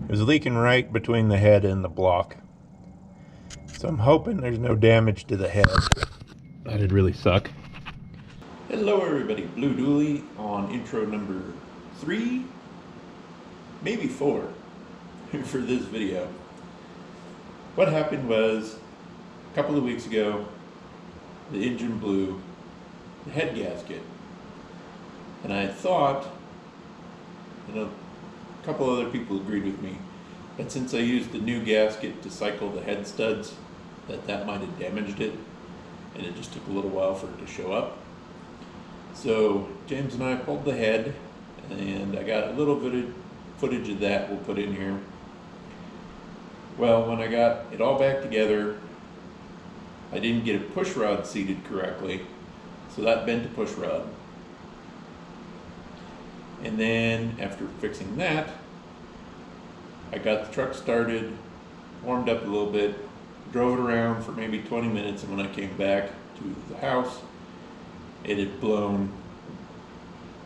It was leaking right between the head and the block. So I'm hoping there's no damage to the head. That'd really suck. Hello everybody, Blue Dooley on intro number 3, maybe 4 for this video. What happened was, a couple of weeks ago, the engine blew the head gasket. And I thought, and a couple other people agreed with me, that since I used the new gasket to cycle the head studs, that might have damaged it, and it just took a little while for it to show up. So James and I pulled the head, and I got a little bit of footage of that we'll put in here. Well, when I got it all back together, I didn't get a push rod seated correctly, so that bent the push rod. And then after fixing that, I got the truck started, warmed up a little bit, drove it around for maybe 20 minutes, and when I came back to the house, it had blown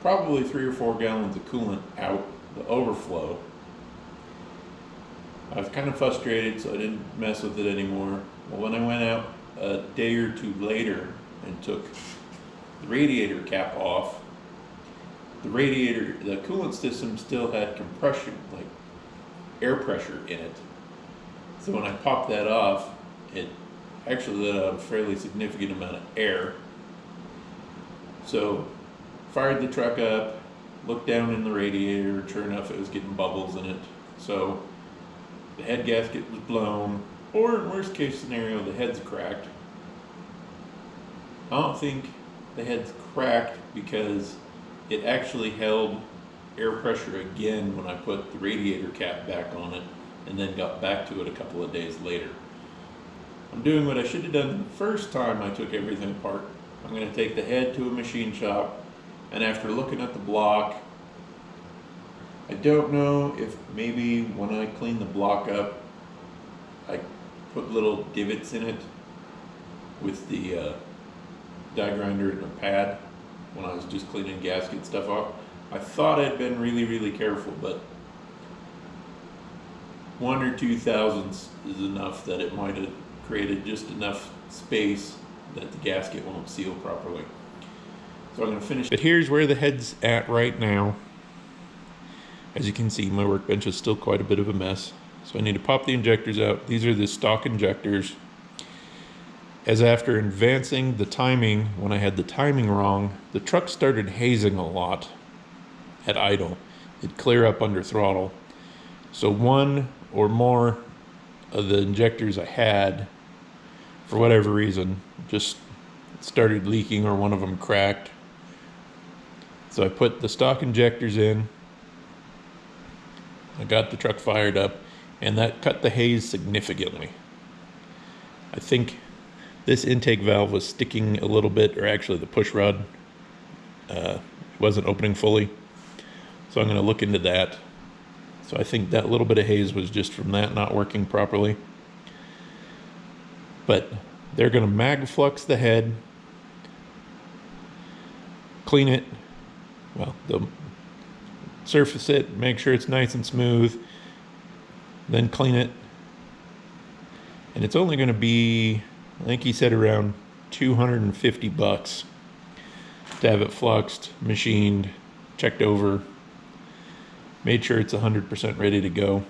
probably 3 or 4 gallons of coolant out the overflow. I was kind of frustrated, so I didn't mess with it anymore. Well, when I went out a day or two later and took the radiator cap off, the coolant system still had compression, like air pressure in it. So when I popped that off, it actually let out a fairly significant amount of air. So fired the truck up, looked down in the radiator, sure enough it was getting bubbles in it. So the head gasket was blown, or in worst case scenario, the head's cracked. I don't think the head's cracked because it actually held air pressure again when I put the radiator cap back on it and then got back to it a couple of days later. I'm doing what I should have done the first time I took everything apart. I'm going to take the head to a machine shop, and after looking at the block, I don't know if maybe when I clean the block up, I put little divots in it with the die grinder and a pad when I was just cleaning gasket stuff off. I thought I'd been really careful, but 1 or 2 thousandths is enough that it might have created just enough space that the gasket won't seal properly. So I'm going to finish. But here's where the head's at right now. As you can see, my workbench is still quite a bit of a mess. So I need to pop the injectors out. These are the stock injectors. As after advancing the timing, when I had the timing wrong, the truck started hazing a lot at idle. It'd clear up under throttle. So one or more of the injectors I had, for whatever reason, just started leaking, or one of them cracked. So I put the stock injectors in. I got the truck fired up, and that cut the haze significantly. I think this intake valve was sticking a little bit, or actually the push rod wasn't opening fully. So I'm going to look into that. So I think that little bit of haze was just from that not working properly. But they're going to mag flux the head, clean it, well, they'll surface it, make sure it's nice and smooth, then clean it. And it's only going to be, I think he said, around $250 to have it fluxed, machined, checked over, made sure it's 100% ready to go.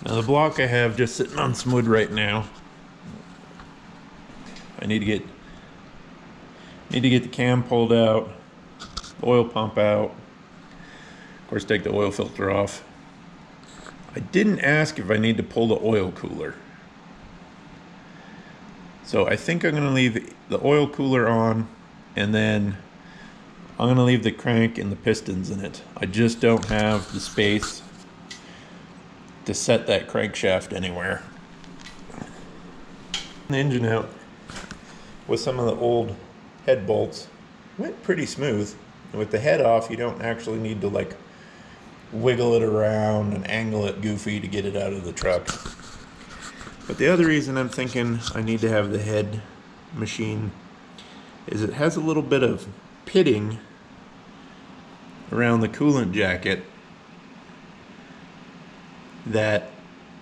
Now the block I have just sitting on some wood right now. I need to get the cam pulled out, the oil pump out, of course take the oil filter off. I didn't ask if I need to pull the oil cooler. So I think I'm going to leave the oil cooler on, and then I'm going to leave the crank and the pistons in it. I just don't have the space to set that crankshaft anywhere. The engine out with some of the old head bolts went pretty smooth. And with the head off, you don't actually need to like wiggle it around and angle it goofy to get it out of the truck. But the other reason I'm thinking I need to have the head machine is it has a little bit of pitting around the coolant jacket that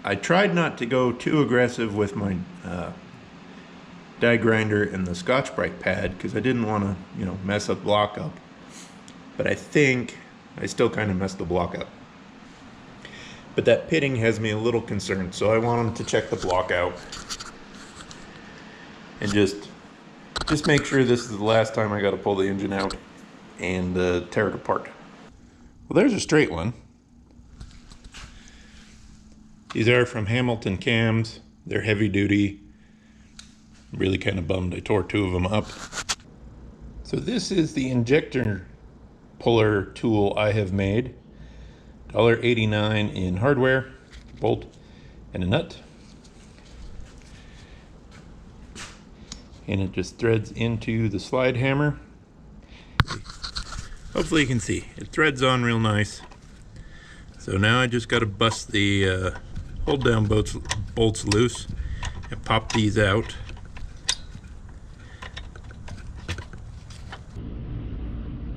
I tried not to go too aggressive with my die grinder and the Scotch-Brite pad because I didn't want to, you know, mess the block up. But I think I still kind of messed the block up. But that pitting has me a little concerned, so I want them to check the block out and just make sure this is the last time I got to pull the engine out and tear it apart. Well, there's a straight one. These are from Hamilton cams. They're heavy duty. Really kind of bummed I tore two of them up. So this is the injector puller tool I have made. $1.89 in hardware, bolt, and a nut. And it just threads into the slide hammer. Hopefully you can see. It threads on real nice. So now I just got to bust the hold down bolts loose and pop these out.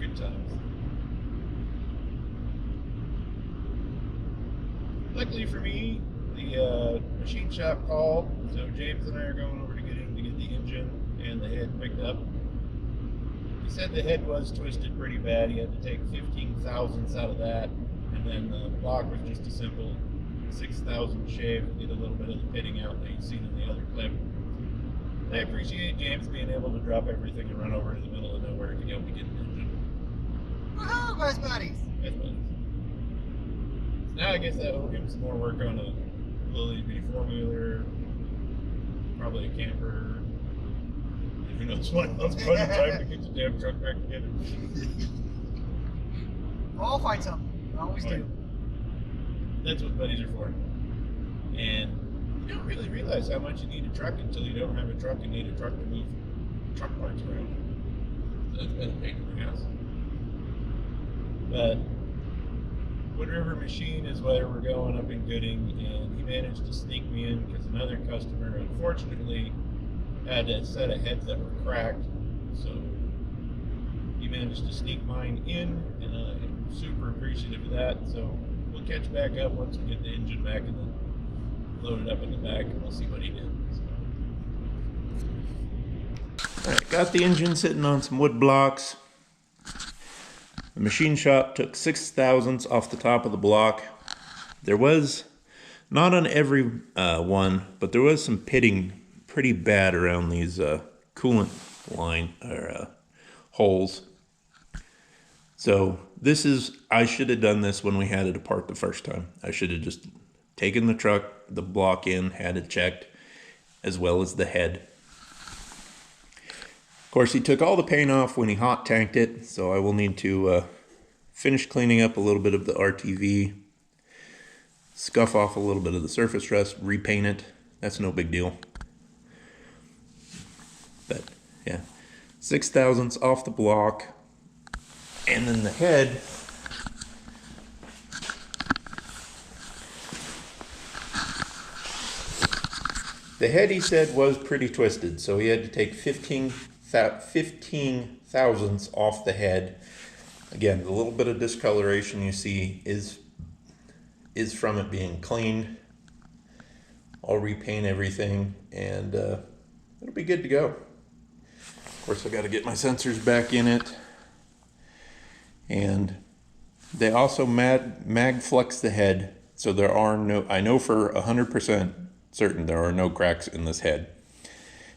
Good times. Luckily for me, the machine shop called, so James and I are going over to get the engine and the head picked up. He said the head was twisted pretty bad. He had to take 15 thousandths out of that, and then the block was just a simple 6,000 shave to get a little bit of the pitting out that you've seen in the other clip. And I appreciate James being able to drop everything and run over to the middle of nowhere to help me get an engine. Woohoo, best buddies! Best buddies. So now I guess I owe him some more work on a little bitty four-wheeler, probably a camper. Who knows what else by the time to get the damn truck back together. I'll find something. I always do. That's what buddies are for. And you don't really realize how much you need a truck until you don't have a truck and need a truck to move truck parts around. So that's been a pain in the house. But Wood River Machine is where we're going up in Gooding, and he managed to sneak me in because another customer unfortunately had a set of heads that were cracked. So he managed to sneak mine in, and I'm super appreciative of that. So we'll catch back up once we get the engine back and then load it up in the back, and we'll see what he did. So. Alright, got the engine sitting on some wood blocks. The machine shop took 6 thousandths off the top of the block. There was, not on every one, but there was some pitting pretty bad around these coolant line or holes. So this is, I should have done this when we had it apart the first time. I should have just taken the truck, the block in, had it checked, as well as the head. Of course, he took all the paint off when he hot tanked it, so I will need to finish cleaning up a little bit of the RTV, scuff off a little bit of the surface rust, repaint it. That's no big deal. But yeah, 6 thousandths off the block. And then the head, he said was pretty twisted, so he had to take 15 thousandths off the head. Again, the little bit of discoloration you see is from it being cleaned. I'll repaint everything, and it'll be good to go. Of course, I got to get my sensors back in it. And they also mag flux the head, so there are no, I know for 100% certain there are no cracks in this head.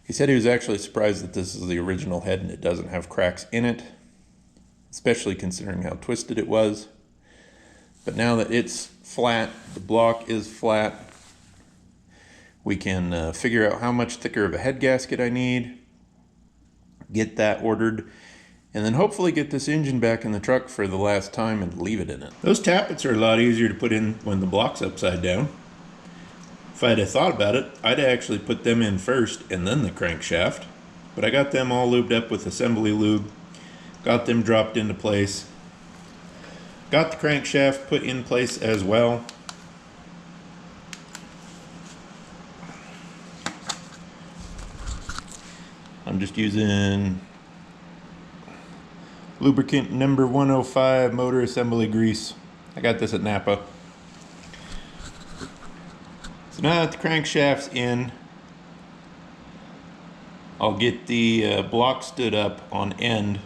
He said he was actually surprised that this is the original head and it doesn't have cracks in it, especially considering how twisted it was. But now that it's flat, the block is flat, we can figure out how much thicker of a head gasket I need, get that ordered, and then hopefully get this engine back in the truck for the last time and leave it in it. Those tappets are a lot easier to put in when the block's upside down. If I'd have thought about it, I'd actually put them in first and then the crankshaft. But I got them all lubed up with assembly lube, got them dropped into place, got the crankshaft put in place as well. I'm just using lubricant number 105 motor assembly grease. I got this at Napa. So now that the crankshaft's in, I'll get the block stood up on end,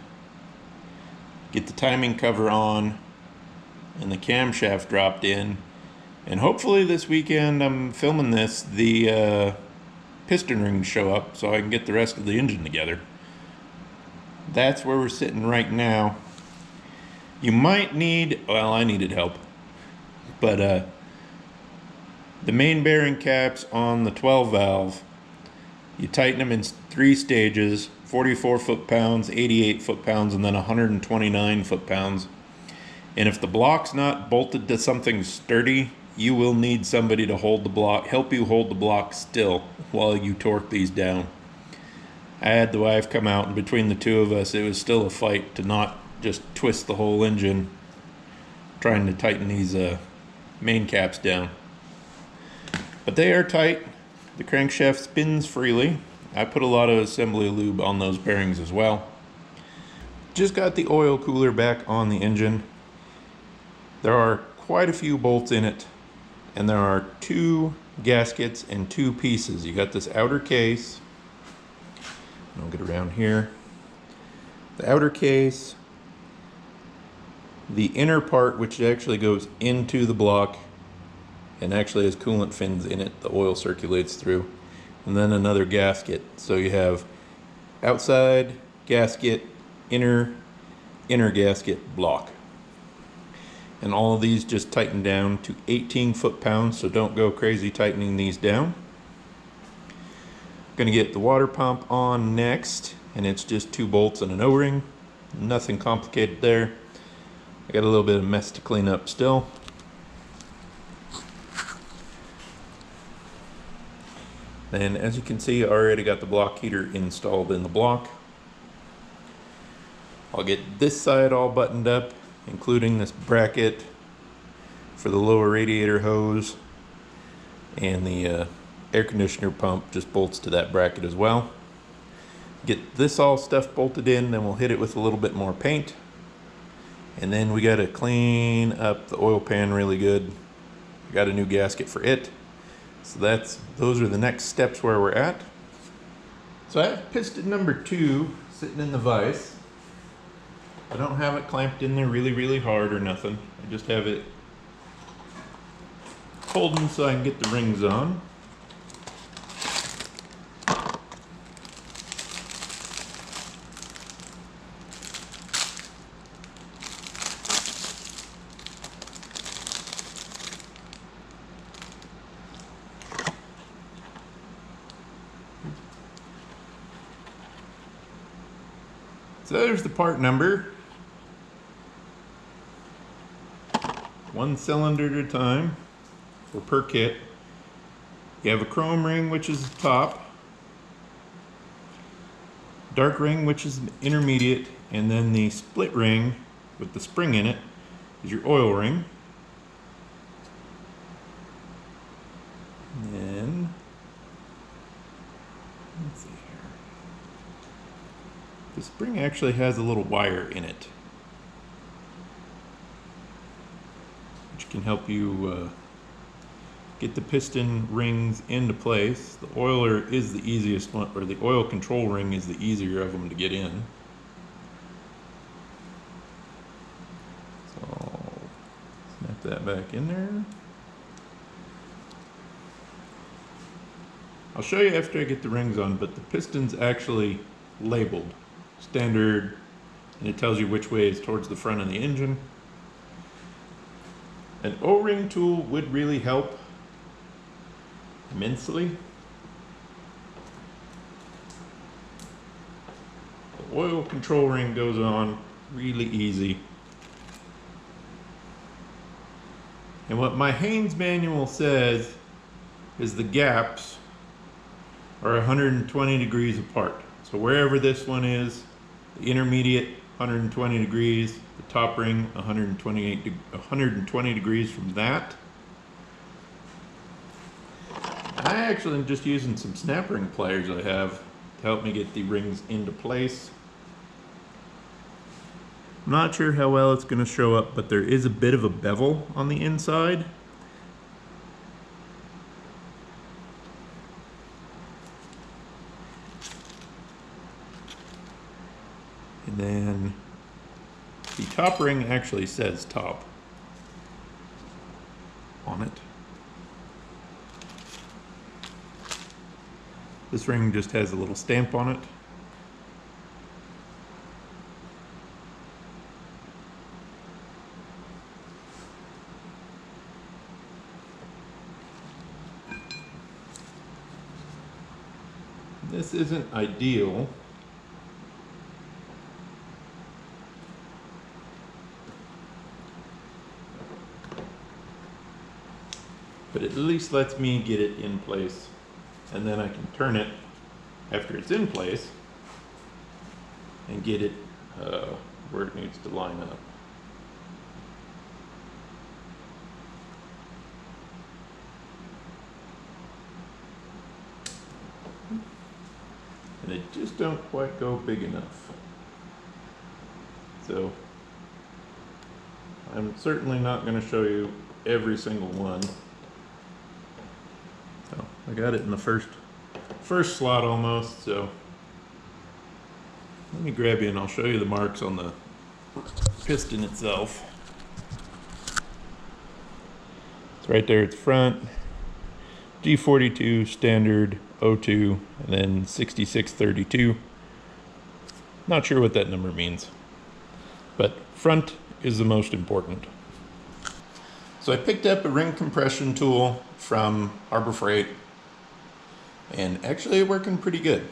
get the timing cover on, and the camshaft dropped in, and hopefully this weekend I'm filming this, the piston rings show up so I can get the rest of the engine together. That's where we're sitting right now. You might need, well, I needed help, but the main bearing caps on the 12 valve, you tighten them in 3 stages, 44 foot-pounds, 88 foot-pounds, and then 129 foot-pounds. And if the block's not bolted to something sturdy, you will need somebody to hold the block, help you hold the block still while you torque these down. I had the wife come out, and between the two of us, it was still a fight to not just twist the whole engine trying to tighten these main caps down. But they are tight. The crankshaft spins freely. I put a lot of assembly lube on those bearings as well. Just got the oil cooler back on the engine. There are quite a few bolts in it, and there are 2 gaskets and 2 pieces. You got this outer case. I'll get around here. The outer case, the inner part, which actually goes into the block and actually has coolant fins in it, the oil circulates through, and then another gasket. So you have outside gasket, inner gasket, block. And all of these just tighten down to 18 foot-pounds, so don't go crazy tightening these down. Gonna get the water pump on next, and it's just 2 bolts and an O-ring. Nothing complicated there. I got a little bit of mess to clean up still. And as you can see, I already got the block heater installed in the block. I'll get this side all buttoned up, including this bracket for the lower radiator hose, and the air conditioner pump just bolts to that bracket as well. Get this all stuff bolted in, then we'll hit it with a little bit more paint, and then we got to clean up the oil pan really good. I got a new gasket for it. So those are the next steps where we're at. So I have piston number 2 sitting in the vise. I don't have it clamped in there really hard or nothing. I just have it holding so I can get the rings on. So there's the part number. 1 cylinder at a time for per kit. You have a chrome ring, which is the top, dark ring, which is intermediate, and then the split ring with the spring in it is your oil ring. And then, let's see here. The spring actually has a little wire in it, which can help you get the piston rings into place. The oiler is the easiest one, or the oil control ring is the easier of them to get in. So snap that back in there. I'll show you after I get the rings on, but the piston's actually labeled standard, and it tells you which way is towards the front of the engine. An O-ring tool would really help immensely. The oil control ring goes on really easy. And what my Haynes manual says is the gaps are 120 degrees apart. So wherever this one is, the intermediate 120 degrees, the top ring 120 degrees from that. I actually am just using some snap ring pliers I have to help me get the rings into place. I'm not sure how well it's going to show up, but there is a bit of a bevel on the inside. And then the top ring actually says top on it. This ring just has a little stamp on it. This isn't ideal. But it at least lets me get it in place, and then I can turn it after it's in place and get it where it needs to line up. And they just don't quite go big enough. So I'm certainly not going to show you every single one. So I got it in the first slot almost, so let me grab you and I'll show you the marks on the piston itself. It's right there, it's front, G42, standard, 02, and then 6632. Not sure what that number means, but front is the most important. So I picked up a ring compression tool from Harbor Freight, and actually it's working pretty good.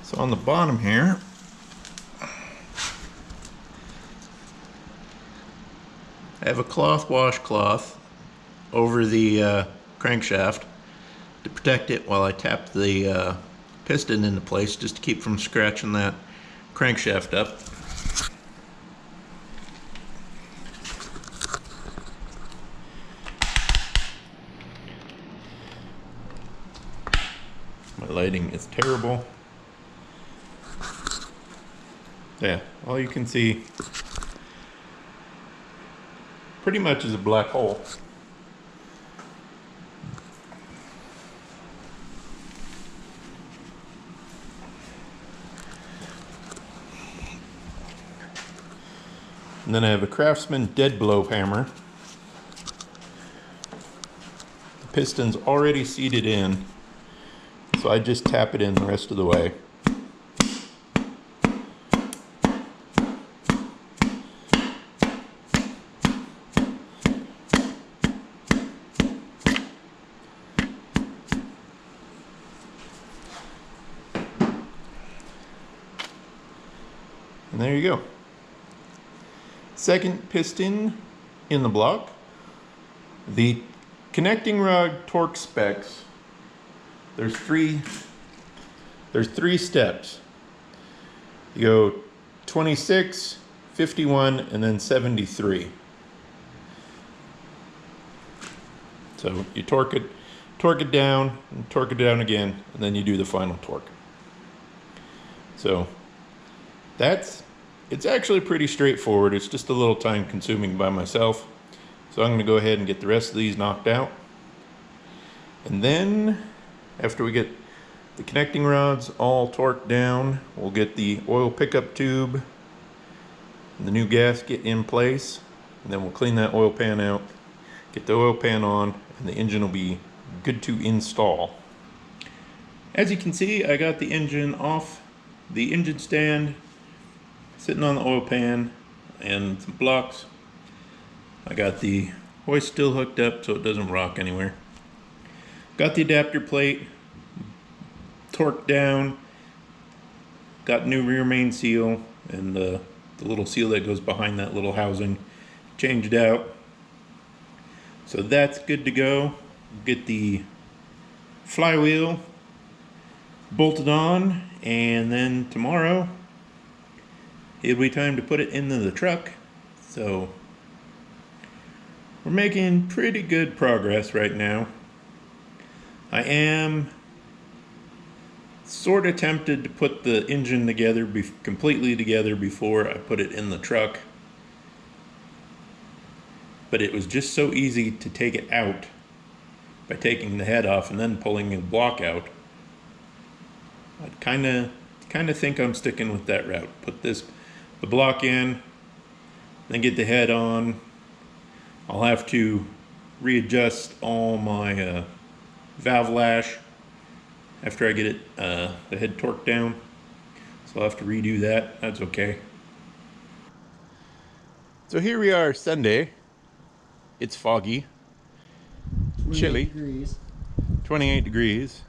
So on the bottom here, I have a cloth washcloth over the crankshaft to protect it while I tap the piston into place, just to keep from scratching that crankshaft up. My lighting is terrible. Yeah, all you can see pretty much is a black hole. And then I have a Craftsman dead blow hammer. The piston's already seated in, so I just tap it in the rest of the way. And there you go. Second piston in the block. The connecting rod torque specs, there's three steps. You go 26, 51, and then 73. So you torque it down, and torque it down again, and then you do the final torque. So it's actually pretty straightforward. It's just a little time consuming by myself. So I'm going to go ahead and get the rest of these knocked out. And then after we get the connecting rods all torqued down, we'll get the oil pickup tube and the new gasket in place. And then we'll clean that oil pan out, get the oil pan on, and the engine will be good to install. As you can see, I got the engine off the engine stand, sitting on the oil pan and some blocks. I got the hoist still hooked up so it doesn't rock anywhere. Got the adapter plate torqued down, got new rear main seal and the little seal that goes behind that little housing changed out. So that's good to go. Get the flywheel bolted on, and then tomorrow it'll be time to put it into the truck. So we're making pretty good progress right now. I am sort of tempted to put the engine together, completely together before I put it in the truck. But it was just so easy to take it out by taking the head off and then pulling the block out. I kind of think I'm sticking with that route. Put the block in, then get the head on. I'll have to readjust all my valve lash after I get it the head torqued down. So I'll have to redo that. That's okay. So here we are Sunday. It's foggy, chilly, 28 degrees.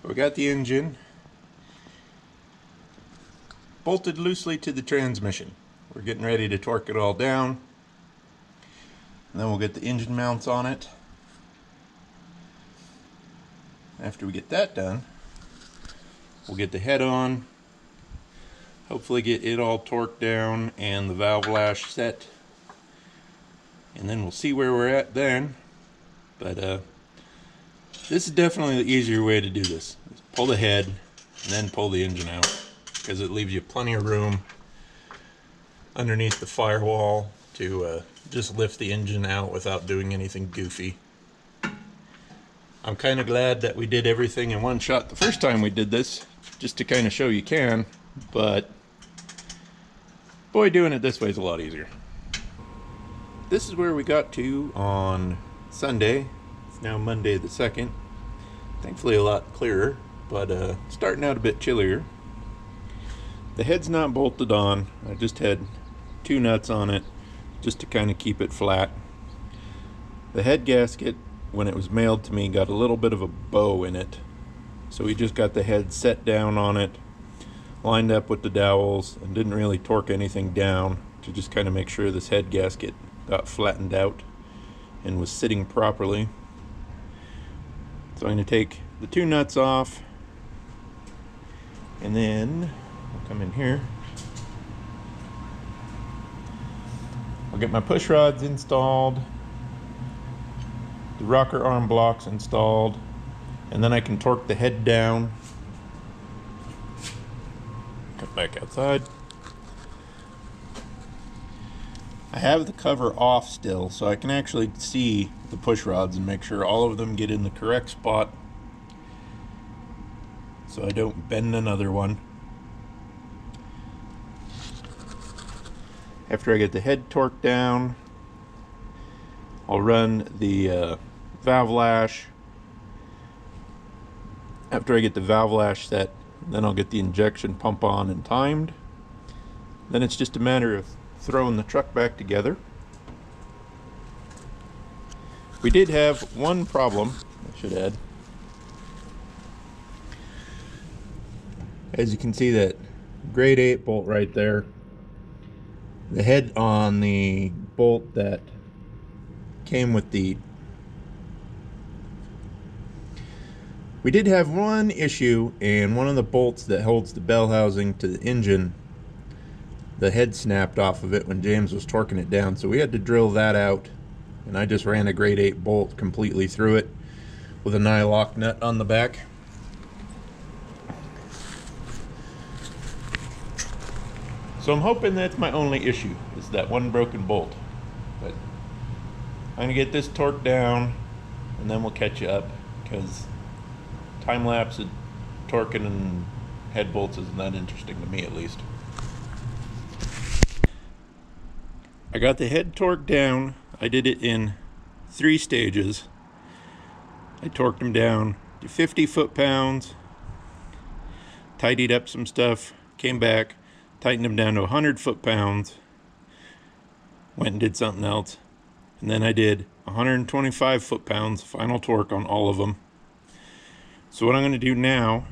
We got the engine bolted loosely to the transmission. We're getting ready to torque it all down, and then we'll get the engine mounts on it. After we get that done, we'll get the head on, hopefully get it all torqued down and the valve lash set, and then we'll see where we're at then. But this is definitely the easier way to do this. Pull the head and then pull the engine out, because it leaves you plenty of room underneath the firewall to just lift the engine out without doing anything goofy. I'm kind of glad that we did everything in one shot the first time we did this, just to kind of show you can, but boy, doing it this way is a lot easier. This is where we got to on Sunday. It's now Monday the 2nd. Thankfully a lot clearer, but starting out a bit chillier. The head's not bolted on. I just had 2 nuts on it just to kind of keep it flat. The head gasket, when it was mailed to me, got a little bit of a bow in it. So we just got the head set down on it, lined up with the dowels, and didn't really torque anything down to just kind of make sure this head gasket got flattened out and was sitting properly. So I'm going to take the 2 nuts off, and then I'll come in here. I'll get my push rods installed, the rocker arm blocks installed, and then I can torque the head down. Cut back outside. I have the cover off still, so I can actually see the push rods and make sure all of them get in the correct spot, so I don't bend another one. After I get the head torqued down, I'll run the valve lash. After I get the valve lash set, then I'll get the injection pump on and timed. Then it's just a matter of throwing the truck back together. We did have one problem, I should add. As you can see, that grade 8 bolt right there, the head on the bolt that came with the... We did have one issue, and one of the bolts that holds the bell housing to the engine, the head snapped off of it when James was torquing it down, so we had to drill that out, and I just ran a grade 8 bolt completely through it with a nylock nut on the back. So I'm hoping that's my only issue, is that one broken bolt. But I'm gonna get this torqued down, and then we'll catch you up, because time lapse at torquing and head bolts isn't that interesting to me, at least. I got the head torqued down. I did it in 3 stages. I torqued them down to 50 foot-pounds, tidied up some stuff, came back, tightened them down to 100 foot-pounds, went and did something else, and then I did 125 foot-pounds final torque on all of them. So what I'm going to do now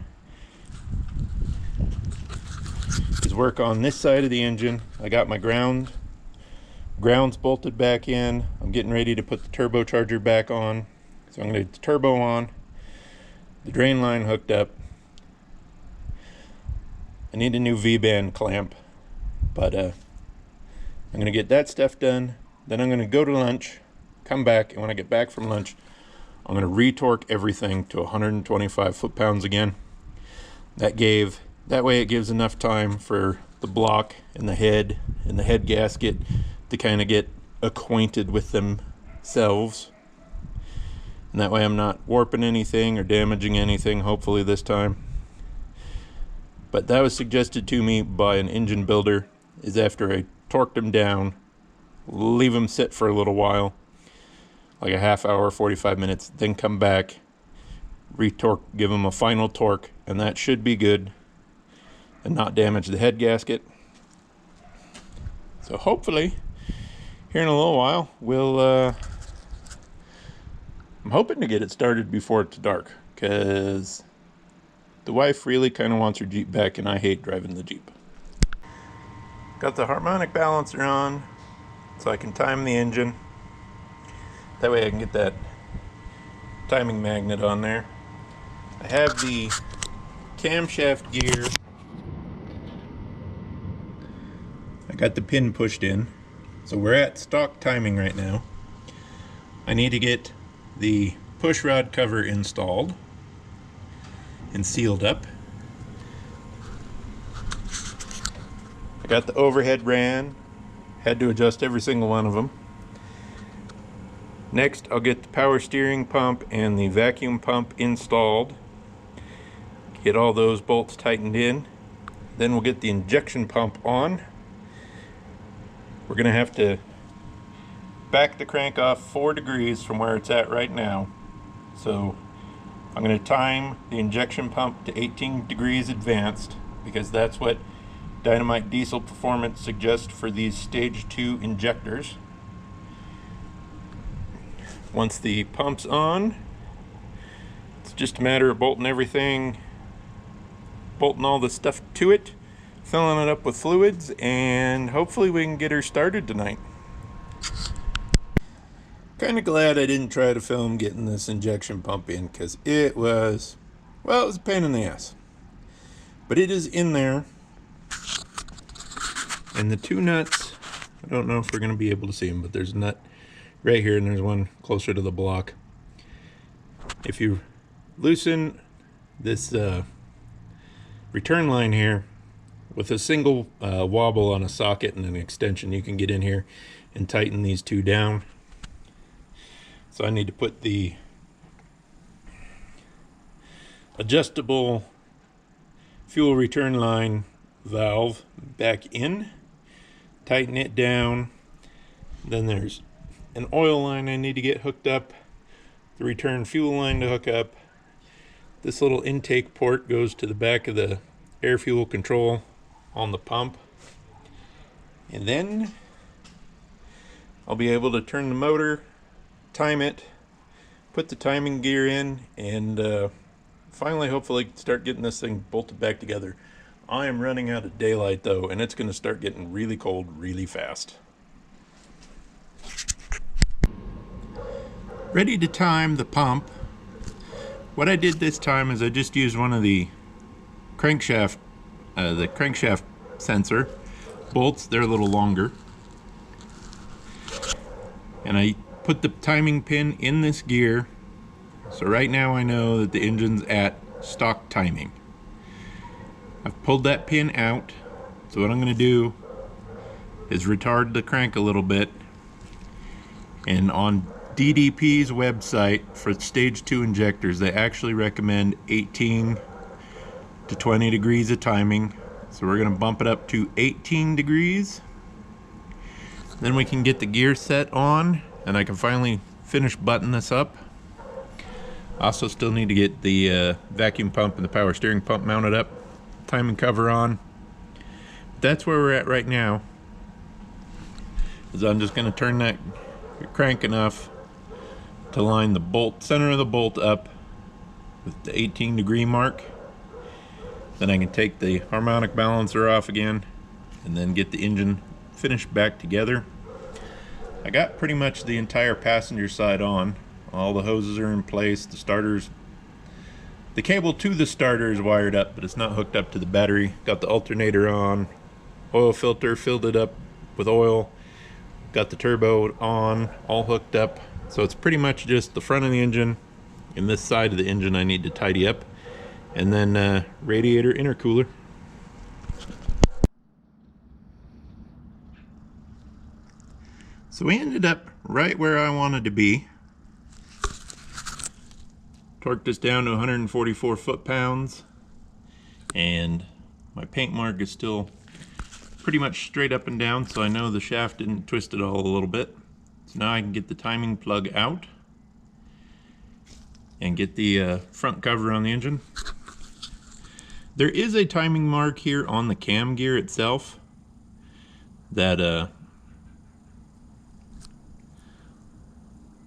is work on this side of the engine. I got my grounds bolted back in. I'm getting ready to put the turbocharger back on. So I'm going to get the turbo on, the drain line hooked up. I need a new V-band clamp, but I'm going to get that stuff done. Then I'm going to go to lunch, come back, and when I get back from lunch, I'm going to retorque everything to 125 foot-pounds again. That way it gives enough time for the block and the head gasket to kind of get acquainted with themselves. And that way I'm not warping anything or damaging anything, hopefully this time. But that was suggested to me by an engine builder, is after I torqued them down, leave them sit for a little while, like a half hour, 45 minutes, then come back, retorque, give them a final torque, and that should be good and not damage the head gasket. So hopefully here in a little while I'm hoping to get it started before it's dark, because the wife really kind of wants her Jeep back and I hate driving the Jeep. Got the harmonic balancer on so I can time the engine. That way I can get that timing magnet on there. I have the camshaft gear. I got the pin pushed in. So we're at stock timing right now. I need to get the push rod cover installed and sealed up. I got the overhead ran. Had to adjust every single one of them. Next, I'll get the power steering pump and the vacuum pump installed. Get all those bolts tightened in. Then we'll get the injection pump on. We're going to have to back the crank off 4 degrees from where it's at right now. So I'm going to time the injection pump to 18 degrees advanced, because that's what Dynamite Diesel Performance suggests for these stage 2 injectors. Once the pump's on, it's just a matter of bolting all the stuff to it, filling it up with fluids, and hopefully we can get her started tonight. Kind of glad I didn't try to film getting this injection pump in, because it was a pain in the ass. But it is in there. And the 2 nuts, I don't know if we're going to be able to see them, but there's a nut right here and there's one closer to the block. If you loosen this return line here with a single wobble on a socket and an extension, you can get in here and tighten these 2 down. So I need to put the adjustable fuel return line valve back in, tighten it down. Then there's an oil line I need to get hooked up, the return fuel line to hook up. This little intake port goes to the back of the air fuel control on the pump, and then I'll be able to turn the motor, time it, put the timing gear in, and finally hopefully start getting this thing bolted back together. I am running out of daylight though, and it's going to start getting really cold really fast. Ready to time the pump. What I did this time is I just used one of the crankshaft sensor bolts. They're a little longer, and I put the timing pin in this gear. So right now I know that the engine's at stock timing. I've pulled that pin out. So what I'm going to do is retard the crank a little bit, and on DDP's website for stage 2 injectors, they actually recommend 18 to 20 degrees of timing. So we're going to bump it up to 18 degrees. Then we can get the gear set on, and I can finally finish buttoning this up. Also still need to get the vacuum pump and the power steering pump mounted up, timing cover on. That's where we're at right now. Is I'm just going to turn that crank enough to line the bolt, center of the bolt up with the 18 degree mark. Then I can take the harmonic balancer off again and then get the engine finished back together. I got pretty much the entire passenger side on. All the hoses are in place. The starters, the cable to the starter is wired up, but it's not hooked up to the battery. Got the alternator on, oil filter, filled it up with oil. Got the turbo on, all hooked up. So it's pretty much just the front of the engine And this side of the engine I need to tidy up. And then radiator intercooler. So we ended up right where I wanted to be. Torqued this down to 144 foot-pounds. And my paint mark is still pretty much straight up and down, so I know the shaft didn't twist it all a little bit. So now I can get the timing plug out and get the front cover on the engine. There is a timing mark here on the cam gear itself that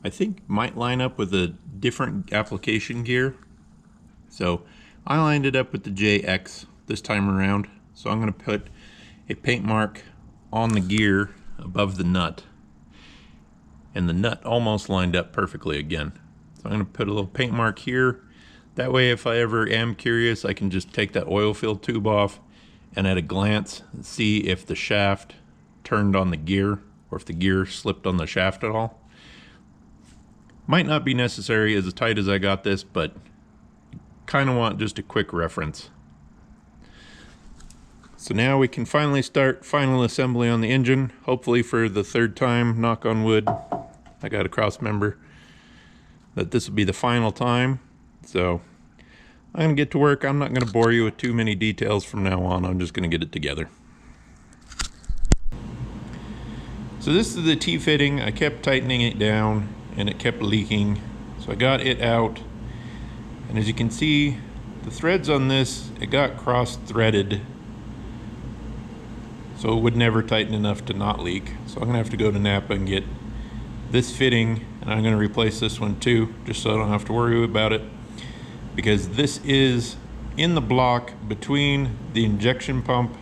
I think might line up with a different application gear. So I lined it up with the JX this time around. So I'm going to put a paint mark on the gear above the nut. And the nut almost lined up perfectly again. So I'm going to put a little paint mark here. That way if I ever am curious, I can just take that oil fill tube off and at a glance see if the shaft turned on the gear or if the gear slipped on the shaft at all. Might not be necessary as tight as I got this, but kind of want just a quick reference. So now we can finally start final assembly on the engine, hopefully for the third time, knock on wood. I got a cross member that this will be the final time. So I'm gonna get to work. I'm not gonna bore you with too many details from now on. I'm just gonna get it together. So this is the T-fitting. I kept tightening it down and it kept leaking. So I got it out. And as you can see, the threads on this, it got cross-threaded. So it would never tighten enough to not leak. So I'm gonna have to go to Napa and get this fitting, and I'm gonna replace this one too, just so I don't have to worry about it. Because this is in the block between the injection pump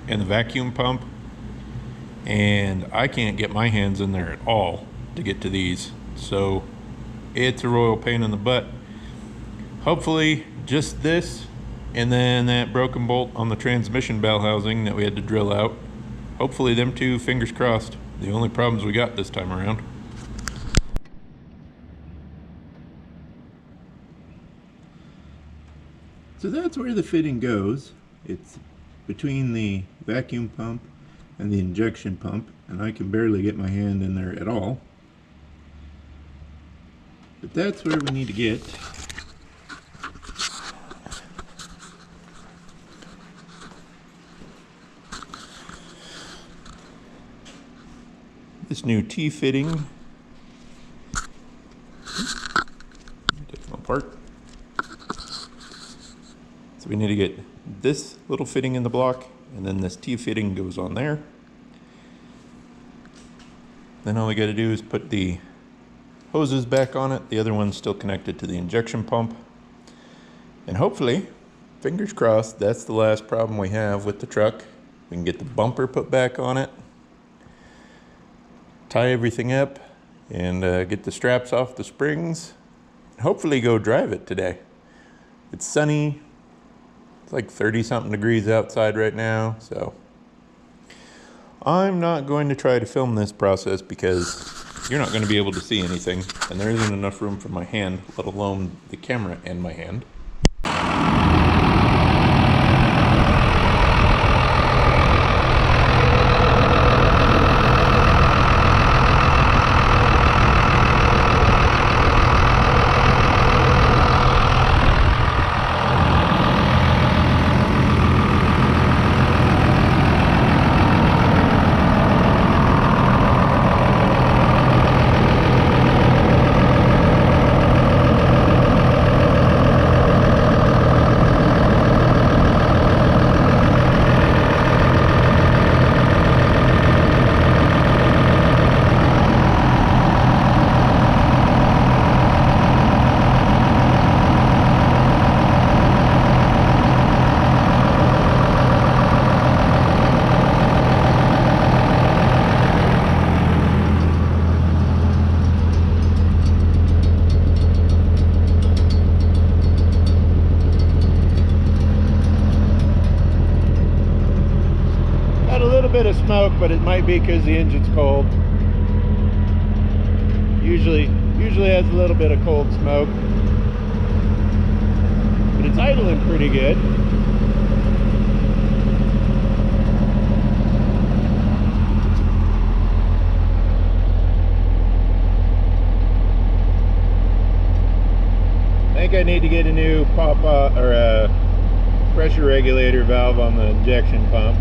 and the vacuum pump. And I can't get my hands in there at all to get to these. So it's a royal pain in the butt. Hopefully just this, and then that broken bolt on the transmission bell housing that we had to drill out. Hopefully them two, fingers crossed, the only problems we got this time around. So that's where the fitting goes. It's between the vacuum pump and the injection pump, and I can barely get my hand in there at all. But that's where we need to get. This new T-fitting. Take them apart. So we need to get this little fitting in the block, and then this T-fitting goes on there. Then all we got to do is put the hoses back on it. The other one's still connected to the injection pump. And hopefully, fingers crossed, that's the last problem we have with the truck. We can get the bumper put back on it, tie everything up, and get the straps off the springs. Hopefully go drive it today. It's sunny. It's like 30-something degrees outside right now, so I'm not going to try to film this process because you're not going to be able to see anything, and there isn't enough room for my hand, let alone the camera and my hand. Bit of smoke, but it might be because the engine's cold. Usually Usually has a little bit of cold smoke, but it's idling pretty good. I think I need to get a new pressure regulator valve on the injection pump.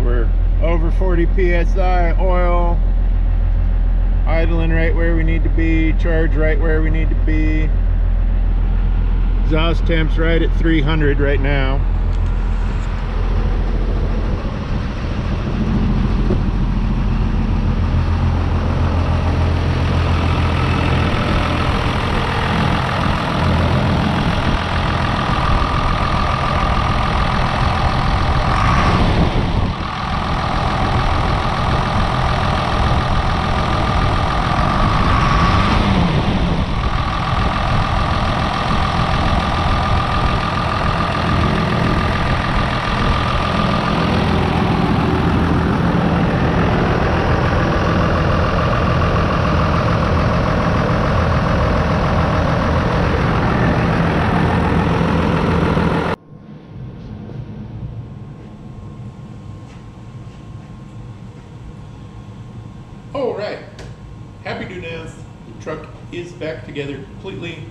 We're over 40 psi oil, idling right where we need to be, charge right where we need to be. Exhaust temp's right at 300 right now. Alright, happy to announce the truck is back together completely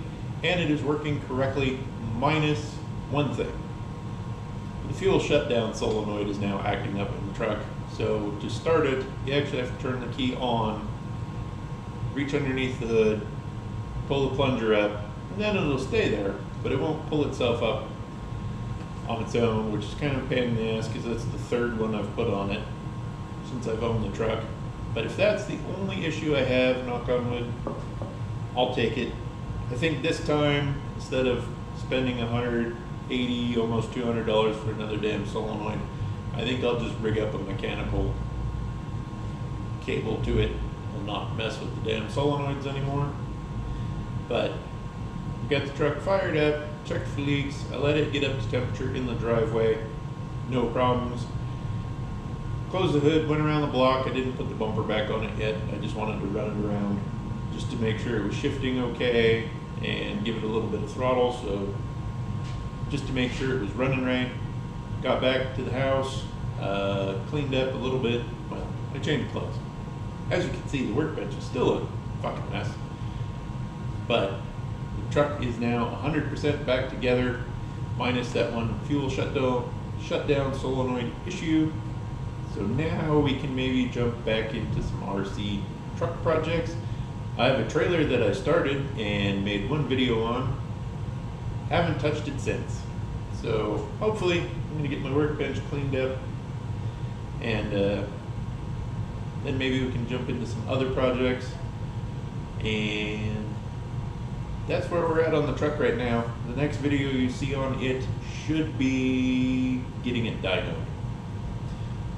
and it is working correctly, minus one thing. The fuel shutdown solenoid is now acting up in the truck, so to start it, you actually have to turn the key on, reach underneath the hood, pull the plunger up, and then it'll stay there, but it won't pull itself up on its own, which is kind of a pain in the ass because that's the third one I've put on it since I've owned the truck. But if that's the only issue I have, knock on wood, I'll take it. I think this time, instead of spending $180, almost $200 for another damn solenoid, I think I'll just rig up a mechanical cable to it and not mess with the damn solenoids anymore. But got the truck fired up, checked for leaks, I let it get up to temperature in the driveway, no problems. Closed the hood, went around the block. I didn't put the bumper back on it yet. I just wanted to run it around just to make sure it was shifting okay and give it a little bit of throttle, so just to make sure it was running right. Got back to the house, cleaned up a little bit. Well, I changed clothes. As you can see, the workbench is still a fucking mess, but the truck is now 100% back together, minus that one fuel shutdown solenoid issue. So now we can maybe jump back into some RC truck projects. I have a trailer that I started and made one video on. Haven't touched it since. So hopefully I'm gonna get my workbench cleaned up and then maybe we can jump into some other projects. And that's where we're at on the truck right now. The next video you see on it should be getting it dynoed.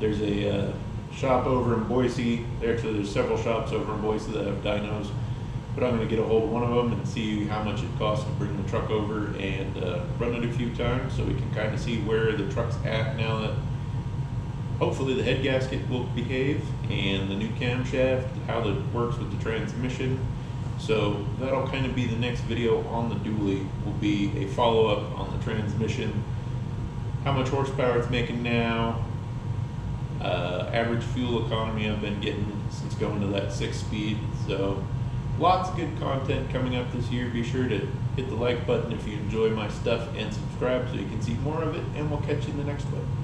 There's a shop over in Boise. Actually, there's several shops over in Boise that have dynos, but I'm going to get a hold of one of them and see how much it costs to bring the truck over and run it a few times so we can kind of see where the truck's at now that hopefully the head gasket will behave and the new camshaft, how it works with the transmission. So that'll kind of be the next video on the dually, will be a follow-up on the transmission, how much horsepower it's making now, average fuel economy I've been getting since going to that 6-speed. So lots of good content coming up this year. Be sure to hit the like button if you enjoy my stuff and subscribe so you can see more of it, and we'll catch you in the next one.